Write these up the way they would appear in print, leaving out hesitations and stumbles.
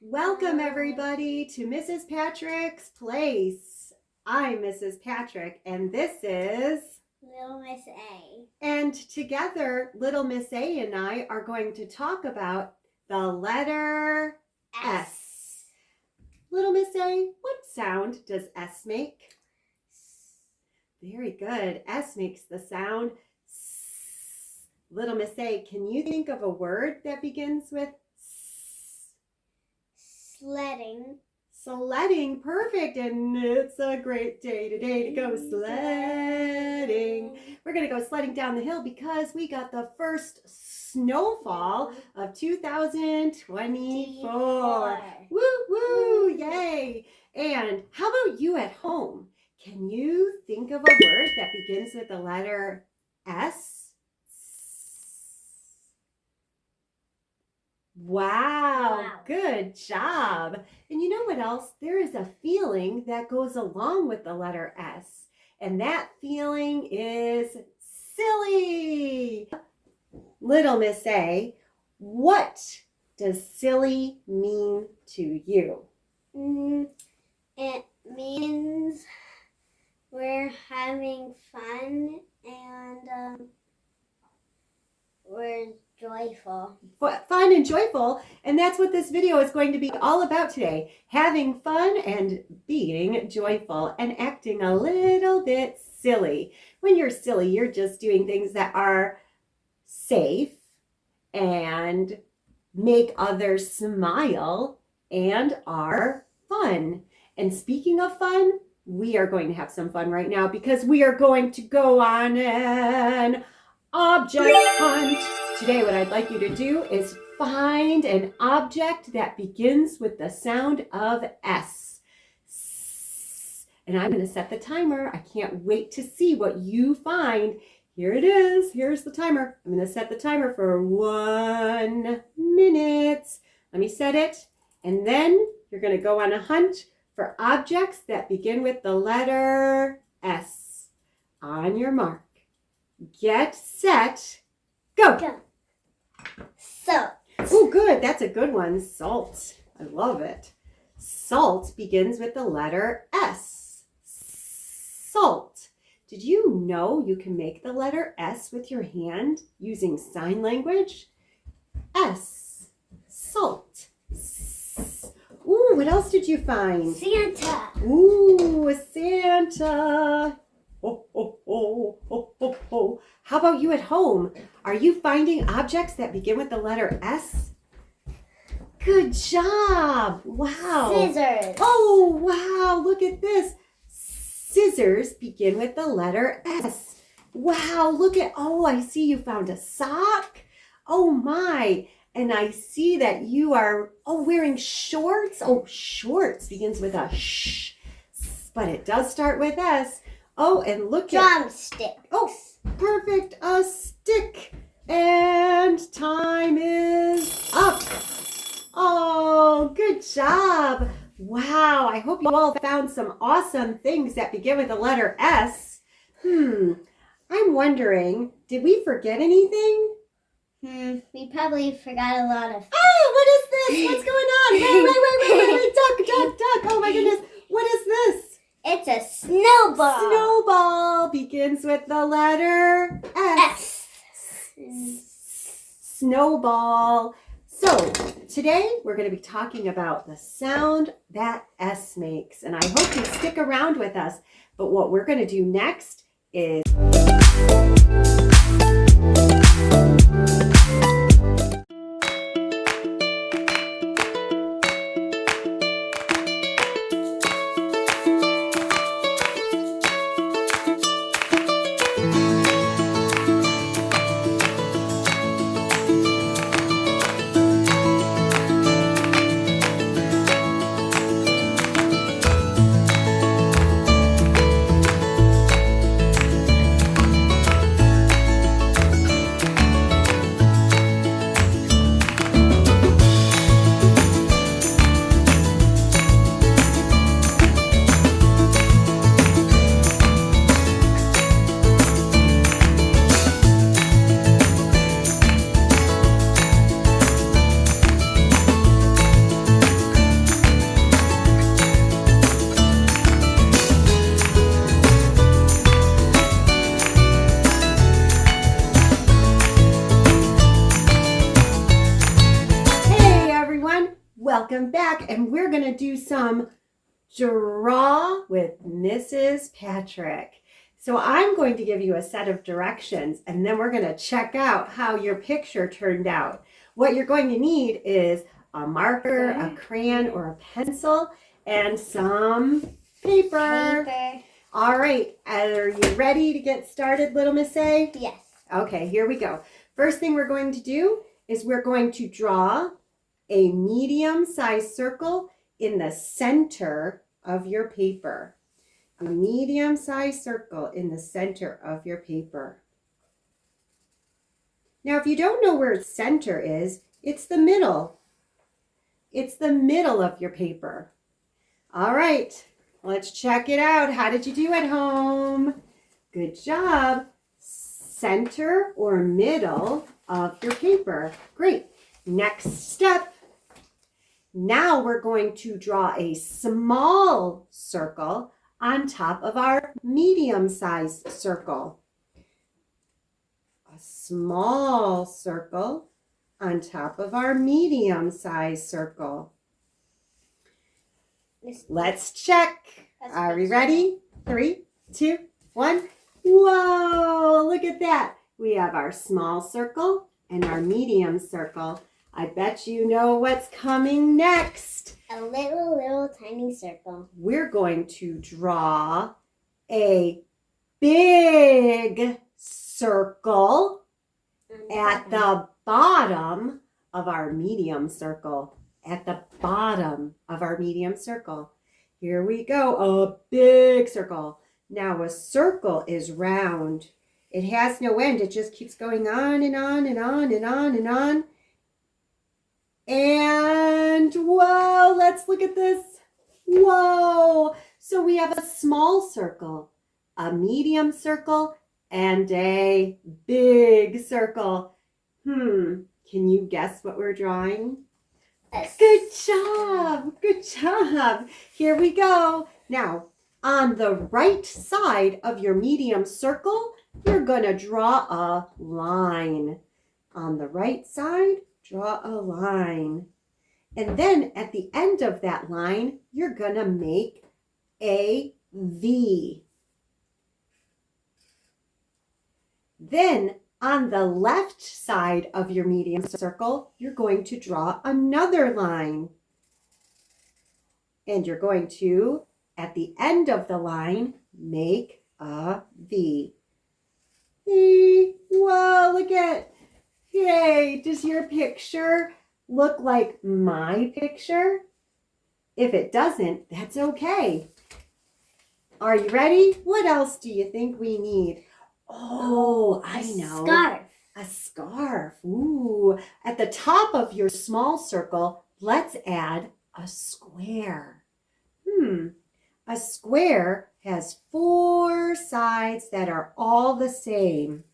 Welcome everybody to Mrs. Patrick's Place. I'm Mrs. Patrick and this is Little Miss A. And together, Little Miss A and I are going to talk about the letter S. Little Miss A, what sound does S make? Very good. S makes the sound S. Little Miss A, can you think of a word that begins with S? Sledding. Sledding, perfect, and it's a great day today to go sledding. We're going to go sledding down the hill because we got the first snowfall of 2024. Woo, woo, yay. And how about you at home? Can you think of a word that begins with the letter S? Wow, good job. And you know what else? There is a feeling that goes along with the letter S, and that feeling is silly. Little Miss A, what does silly mean to you? It means we're having fun and we're joyful. Fun and joyful, and that's what this video is going to be all about today. Having fun and being joyful and acting a little bit silly. When you're silly, you're just doing things that are safe and make others smile and are fun. And speaking of fun, we are going to have some fun right now because we are going to go on an object hunt. Today, what I'd like you to do is find an object that begins with the sound of S. And I'm going to set the timer. I can't wait to see what you find. Here it is. Here's the timer. I'm going to set the timer for 1 minute. Let me set it. And then you're going to go on a hunt for objects that begin with the letter S. On your mark. Get set. Go. Salt. Oh, good. That's a good one. Salt. I love it. Salt begins with the letter S. Salt. Did you know you can make the letter S with your hand using sign language? S. Salt. Ooh, what else did you find? Santa. Ooh, Santa. Oh, oh, oh, oh, oh, oh. How about you at home? Are you finding objects that begin with the letter S? Good job. Wow. Scissors. Oh, wow. Look at this. Scissors begin with the letter S. Wow. Look at, oh, I see you found a sock. Oh, my. And I see that you are, wearing shorts. Oh, shorts begins with a sh, but it does start with S. Oh, and look at... Drumstick. Oh, perfect. A stick. And time is up. Oh, good job. Wow, I hope you all found some awesome things that begin with the letter S. I'm wondering, did we forget anything? We probably forgot a lot of... Oh, what is this? What's going on? Wait. Duck. Oh, my goodness. What is this? It's a snowball. Snowball begins with the letter S. Snowball. So today we're going to be talking about the sound that S makes. And I hope you stick around with us. But what we're going to do next is... Welcome back, and we're going to do some draw with Mrs. Patrick. So I'm going to give you a set of directions, and then we're going to check out how your picture turned out. What you're going to need is a marker, a crayon, or a pencil, and some paper. All right, are you ready to get started, little Miss A? Yes. Okay, here we go. First thing we're going to do is we're going to draw a medium-sized circle in the center of your paper. A medium-sized circle in the center of your paper. Now, if you don't know where center is, it's the middle. It's the middle of your paper. All right, let's check it out. How did you do at home? Good job. Center or middle of your paper. Great. Next step. Now we're going to draw a small circle on top of our medium-sized circle. A small circle on top of our medium-sized circle. Let's check. Are we ready? 3, 2, 1. Whoa, look at that. We have our small circle and our medium circle. I bet you know what's coming next. A little tiny circle. We're going to draw a big circle at the bottom of our medium circle. At the bottom of our medium circle. Here we go, a big circle. Now a circle is round. It has no end. It just keeps going on and on and on and on and on. And whoa, let's look at this. Whoa. So we have a small circle, a medium circle, and a big circle. Can you guess what we're drawing? Good job. Good job. Here we go. Now, on the right side of your medium circle, you're going to draw a line. On the right side, draw a line. And then at the end of that line, you're going to make a V. Then on the left side of your medium circle, you're going to draw another line. And you're going to, at the end of the line, make a V. V. Whoa, look at, yay, does your picture look like my picture? If it doesn't, that's okay. Are you ready? What else do you think we need? Oh, I know. Scarf. A scarf. Ooh. At the top of your small circle, let's add a square. A square has 4 sides that are all the same.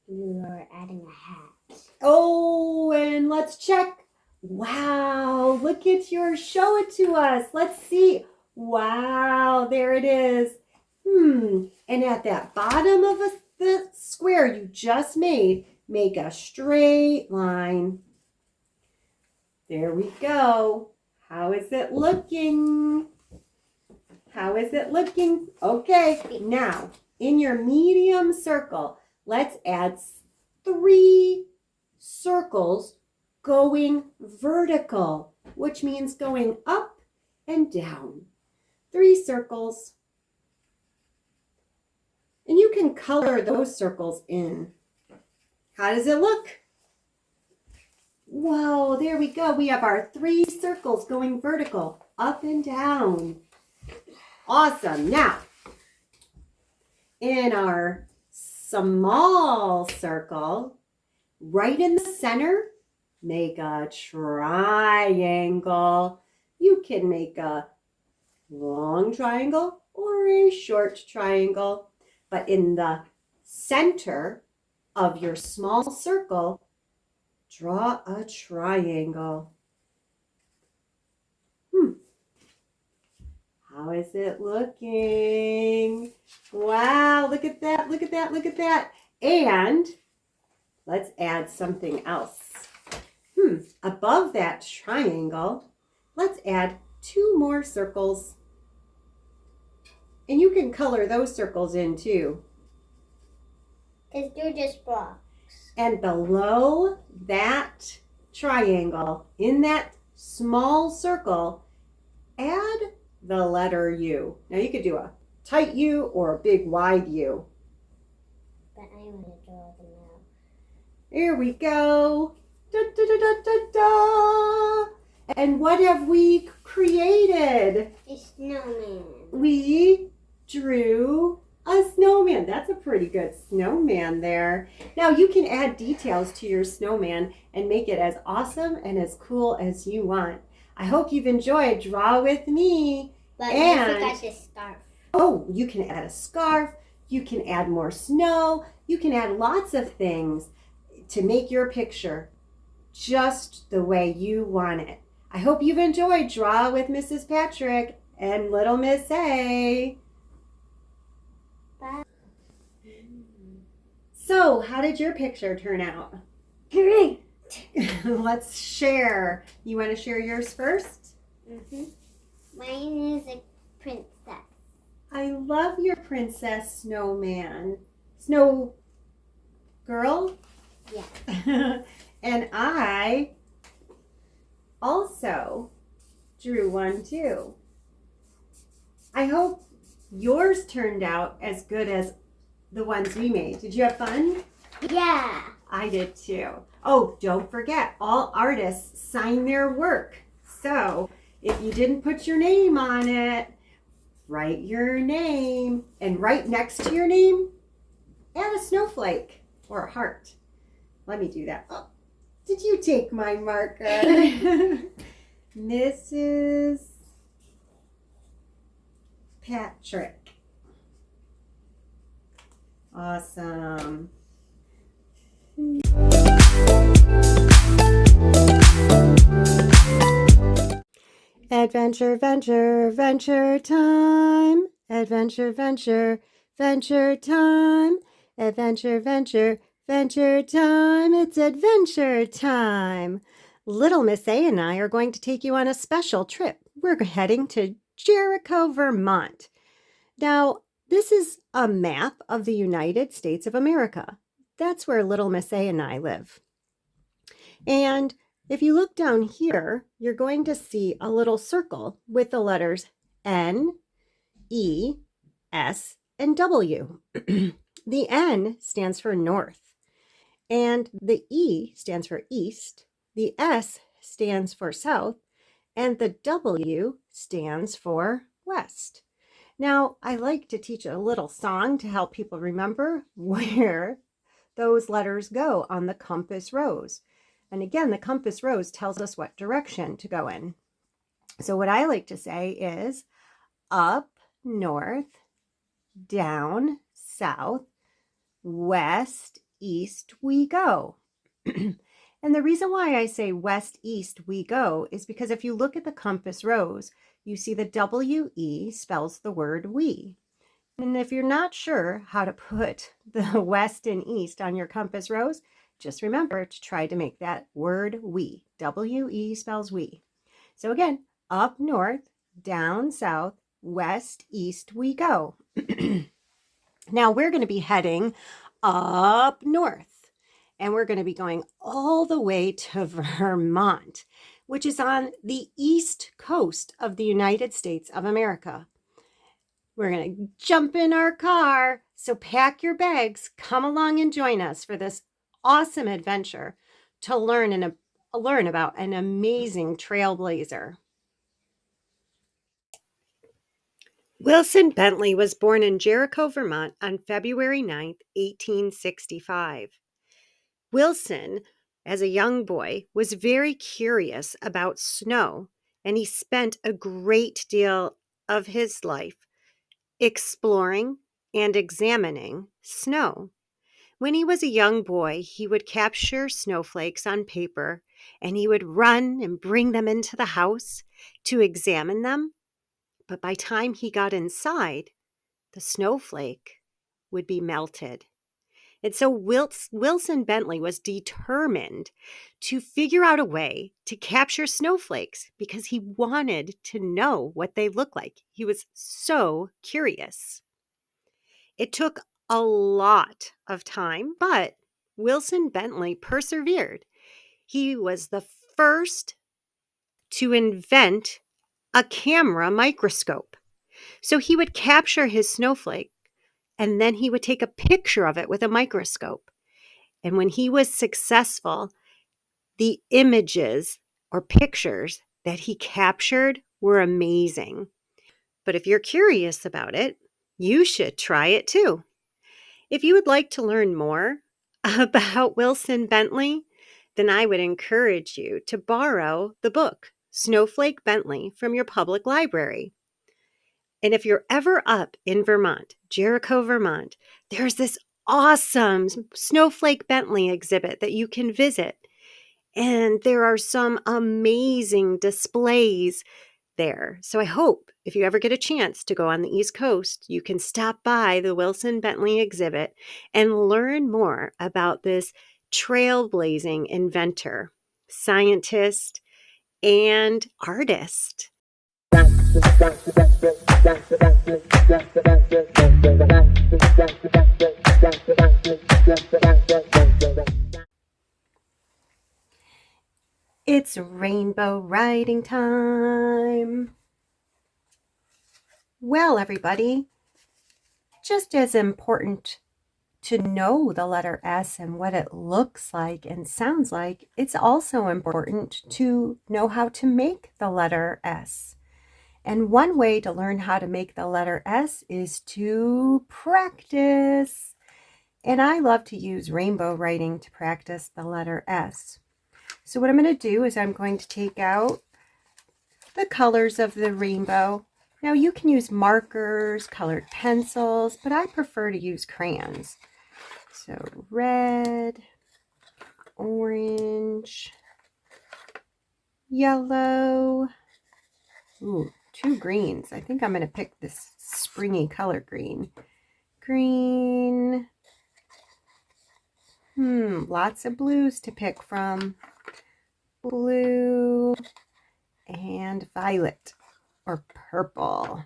You are adding a hat. Oh, and let's check. Wow, look at yours. Show it to us. Let's see. Wow, there it is. And at that bottom of the square you just made, make a straight line. There we go. How is it looking? How is it looking? Okay, now in your medium circle, let's add 3 circles going vertical, which means going up and down. 3 circles. And you can color those circles in. How does it look? Whoa, there we go. We have our 3 circles going vertical, up and down. Awesome. Now, in our small circle, right in the center, make a triangle. You can make a long triangle or a short triangle. But in the center of your small circle, draw a triangle. How is it looking? Wow, look at that, look at that, look at that. And let's add something else. Above that triangle, let's add 2 more circles. And you can color those circles in too. Because they're just blocks. And below that triangle, in that small circle, add the letter U. Now you could do a tight U or a big wide U. But I want to draw them out. Here we go. Da, da, da, da, da, da. And what have we created? A snowman. We drew a snowman. That's a pretty good snowman there. Now you can add details to your snowman and make it as awesome and as cool as you want. I hope you've enjoyed Draw With Me. But And- I forgot the scarf. Oh, you can add a scarf. You can add more snow. You can add lots of things to make your picture just the way you want it. I hope you've enjoyed Draw with Mrs. Patrick and Little Miss A. Bye. So, how did your picture turn out? Great. Let's share. You want to share yours first? Mine is a princess. I love your princess snowman. Snow girl? Yeah. And I also drew one too. I hope yours turned out as good as the ones we made. Did you have fun? Yeah. I did too. Oh, don't forget, all artists sign their work. So if you didn't put your name on it, write your name. And right next to your name, add a snowflake or a heart. Let me do that. Oh, did you take my marker? Mrs. Patrick. Awesome. Adventure, venture, venture time. Adventure, venture, venture time. Adventure, venture, venture time. It's adventure time. Little Miss A and I are going to take you on a special trip. We're heading to Jericho, Vermont. Now, this is a map of the United States of America. That's where Little Miss A and I live. And if you look down here, you're going to see a little circle with the letters N, E, S, and W. The N stands for north, and the E stands for east, the S stands for south, and the W stands for west. Now, I like to teach a little song to help people remember where those letters go on the compass rose. And again, the compass rose tells us what direction to go in. So what I like to say is up north, down south, west, east we go. And the reason why I say west, east we go is because if you look at the compass rose, you see the W-E spells the word we. And if you're not sure how to put the west and east on your compass rose, just remember to try to make that word we. W-E spells we. So again, up north, down south, west, east we go. Now we're going to be heading up north, and we're going to be going all the way to Vermont, which is on the east coast of the United States of America. We're going to jump in our car, so pack your bags, come along and join us for this awesome adventure to learn about an amazing trailblazer. Wilson Bentley was born in Jericho, Vermont on February 9th, 1865. Wilson, as a young boy, was very curious about snow, and he spent a great deal of his life exploring and examining snow. When he was a young boy, he would capture snowflakes on paper, and he would run and bring them into the house to examine them. But by the time he got inside, the snowflake would be melted. And so Wilson Bentley was determined to figure out a way to capture snowflakes because he wanted to know what they look like. He was so curious. It took a lot of time, but Wilson Bentley persevered. He was the first to invent a camera microscope. So he would capture his snowflake and then he would take a picture of it with a microscope. And when he was successful, the images or pictures that he captured were amazing. But if you're curious about it, you should try it too. If you would like to learn more about Wilson Bentley, then I would encourage you to borrow the book, Snowflake Bentley, from your public library. And if you're ever up in Vermont, Jericho, Vermont, there's this awesome Snowflake Bentley exhibit that you can visit. And there are some amazing displays there. So I hope if you ever get a chance to go on the East Coast, you can stop by the Wilson Bentley exhibit and learn more about this trailblazing inventor, scientist, and artist. It's rainbow writing time. Well, everybody, just as important to know the letter S and what it looks like and sounds like, it's also important to know how to make the letter S. And one way to learn how to make the letter S is to practice. And I love to use rainbow writing to practice the letter S. So what I'm going to do is I'm going to take out the colors of the rainbow. Now you can use markers, colored pencils, but I prefer to use crayons. So red, orange, yellow, ooh, 2 greens. I think I'm going to pick this springy color green. Green, lots of blues to pick from. Blue and violet or purple.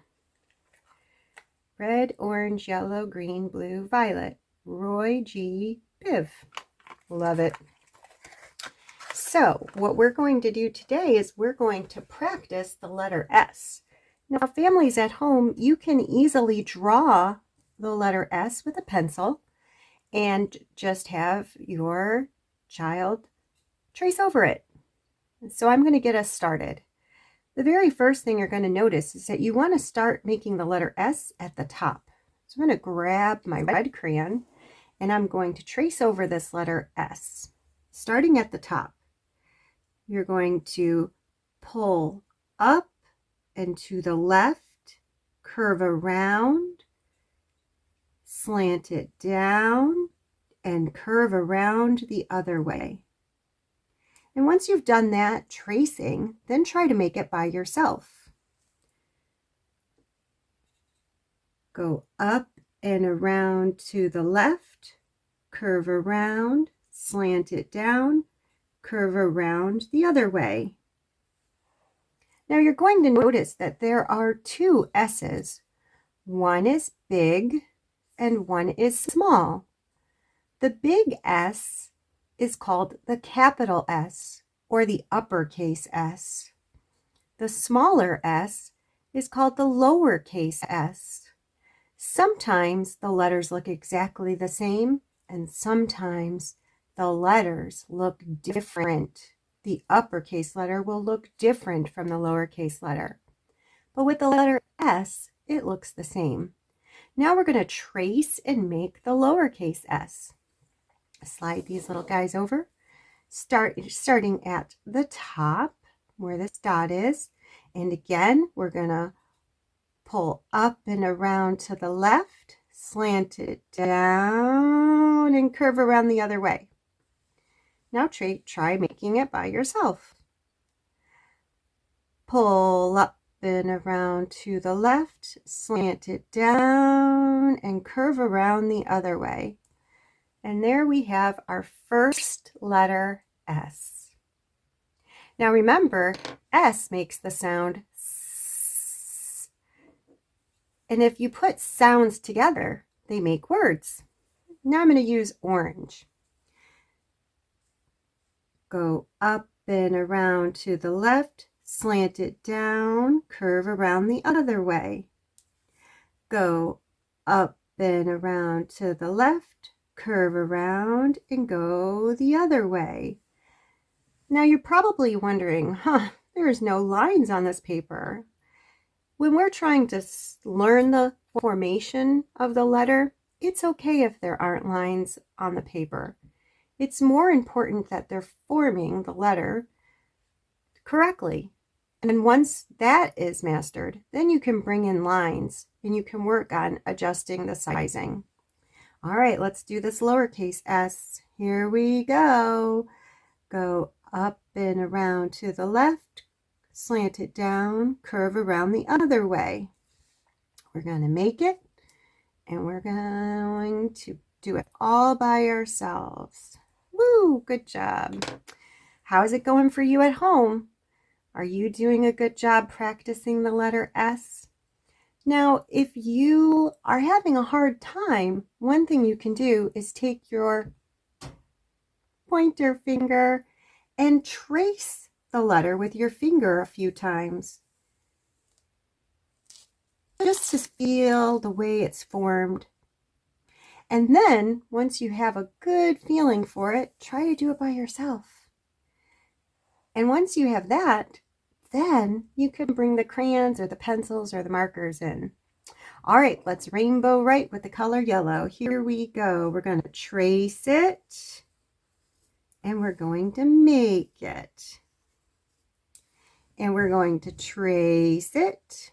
Red, orange, yellow, green, blue, violet. Roy G. Biv. Love it. So what we're going to do today is we're going to practice the letter S. Now, families at home, you can easily draw the letter S with a pencil and just have your child trace over it. So I'm going to get us started. The very first thing you're going to notice is that you want to start making the letter S at the top. So I'm going to grab my red crayon and I'm going to trace over this letter S. Starting at the top, you're going to pull up and to the left, curve around, slant it down, and curve around the other way. And once you've done that tracing, then try to make it by yourself. Go up and around to the left, curve around, slant it down, curve around the other way. Now you're going to notice that there are 2 S's. One is big and one is small. The big S is called the capital S or the uppercase S. The smaller S is called the lowercase s. Sometimes the letters look exactly the same and sometimes the letters look different. The uppercase letter will look different from the lowercase letter. But with the letter S, it looks the same. Now we're going to trace and make the lowercase s. Slide these little guys over, starting at the top where this dot is, and again we're gonna pull up and around to the left, slant it down, and curve around the other way. Now try making it by yourself. Pull up and around to the left, slant it down, and curve around the other way. And there we have our first letter S. Now remember, S makes the sound S. And if you put sounds together, they make words. Now I'm going to use orange. Go up and around to the left, slant it down, curve around the other way. Go up and around to the left, curve around, and go the other way. Now you're probably wondering, there's no lines on this paper. When we're trying to learn the formation of the letter, it's okay if there aren't lines on the paper. It's more important that they're forming the letter correctly. And once that is mastered, then you can bring in lines and you can work on adjusting the sizing. All right, let's do this lowercase s. Here we go. Go up and around to the left, slant it down, curve around the other way. We're going to make it, and we're going to do it all by ourselves. Woo, good job. How is it going for you at home? Are you doing a good job practicing the letter S? Now, if you are having a hard time, one thing you can do is take your pointer finger and trace the letter with your finger a few times, just to feel the way it's formed. And then, once you have a good feeling for it, try to do it by yourself. And once you have that, then you can bring the crayons or the pencils or the markers in. All right, let's rainbow write with the color yellow. Here we go. We're going to trace it, and we're going to make it. And we're going to trace it,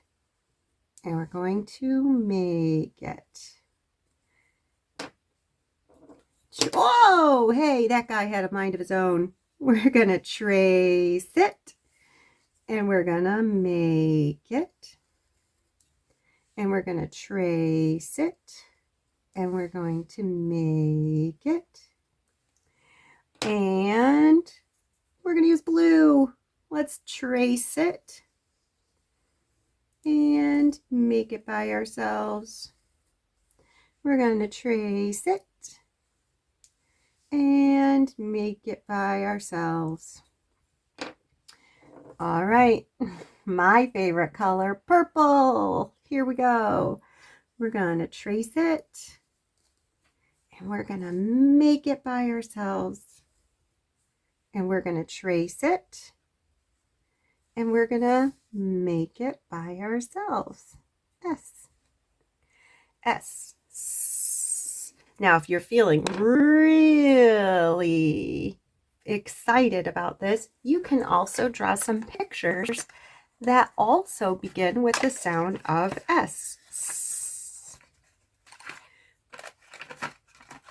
and we're going to make it. Whoa, hey, that guy had a mind of his own. We're going to trace it, and we're going to make it. And we're going to trace it, and we're going to make it. And we're going to use blue. Let's trace it and make it by ourselves. We're going to trace it and make it by ourselves. All right, my favorite color, purple. Here we go. We're going to trace it, and we're going to make it by ourselves. And we're going to trace it, and we're going to make it by ourselves. S. S. Now, if you're feeling really excited about this, you can also draw some pictures that also begin with the sound of S.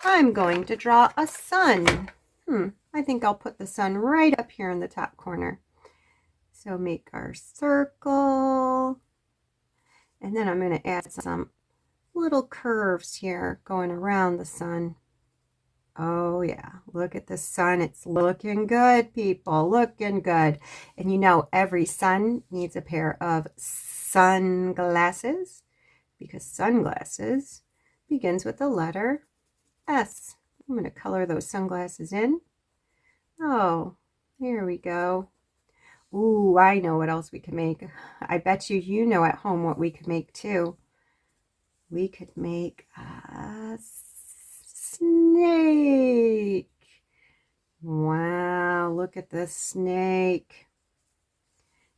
I'm going to draw a sun. I think I'll put the sun right up here in the top corner. So make our circle. And then I'm going to add some little curves here going around the sun. Oh yeah, look at the sun. It's looking good, people, looking good. And you know, every sun needs a pair of sunglasses, because sunglasses begins with the letter S. I'm going to color those sunglasses in. Oh, here we go. Ooh, I know what else we can make. I bet you know at home what we could make too. We could make a snake. Wow, look at this snake.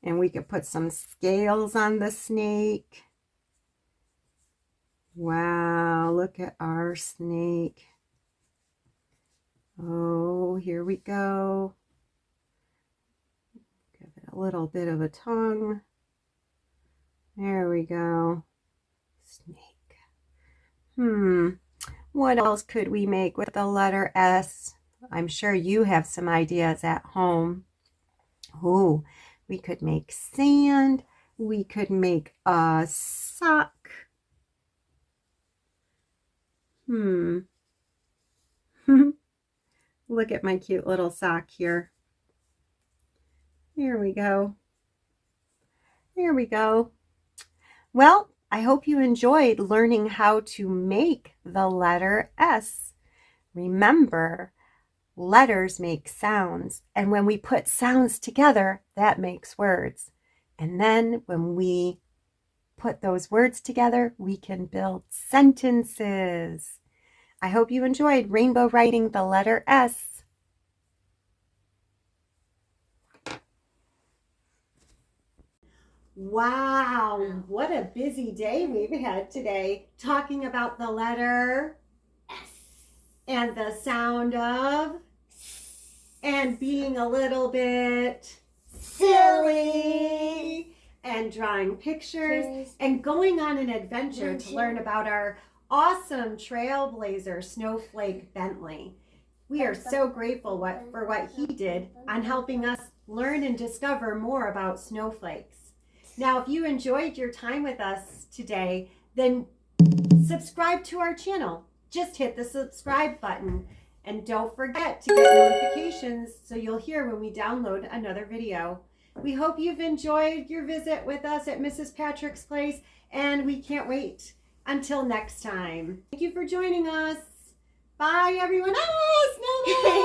And we could put some scales on the snake. Wow, look at our snake. Oh, here we go. Give it a little bit of a tongue. There we go. Snake. What else could we make with the letter S? I'm sure you have some ideas at home. Oh, we could make sand. We could make a sock. Look at my cute little sock here. There we go. There we go. Well, I hope you enjoyed learning how to make the letter S. Remember, letters make sounds, and when we put sounds together, that makes words. And then when we put those words together, we can build sentences. I hope you enjoyed rainbow writing the letter S. Wow, what a busy day we've had today, talking about the letter S. and the sound of and being a little bit silly and drawing pictures and going on an adventure to learn about our awesome trailblazer snowflake Bentley. We are so grateful for what he did on helping us learn and discover more about snowflakes. Now, if you enjoyed your time with us today, then subscribe to our channel. Just hit the subscribe button. And don't forget to get notifications so you'll hear when we download another video. We hope you've enjoyed your visit with us at Mrs. Patrick's Place, and we can't wait until next time. Thank you for joining us. Bye, everyone. Ah, snowman!